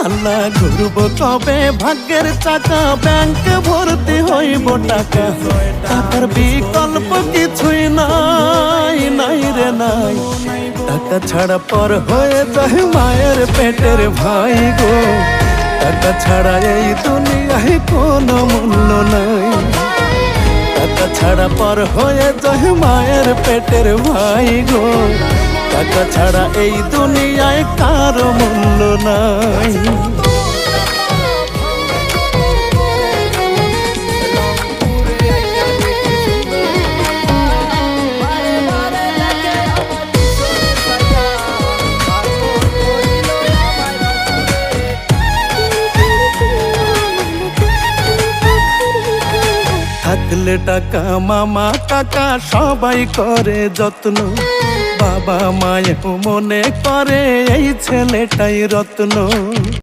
আল্লাহ ঘুরব কবে ভাগ্যের চাকা, ব্যাংকে ভর্তি হইব টাকা, টাকার বিকল্প কিছুই নাই, নাই রে নাই। টাকা ছাড়া পর হয়ে যায় মায়ের পেটের ভাই গো, টাকা ছাড়া এই দুনিয়ায় কোনো মূল্য নাই। টাকা ছাড়া পর হয়ে যায় মায়ের পেটের ভাই গো, টাকা ছাড়া এই দুনিয়ায় কারো মূল্য নাই। থাকলে টাকা মামা কাকা সবাই করে যত্ন, বাবা মায়েও মনে করে এই ছেলেটাই রত্ন।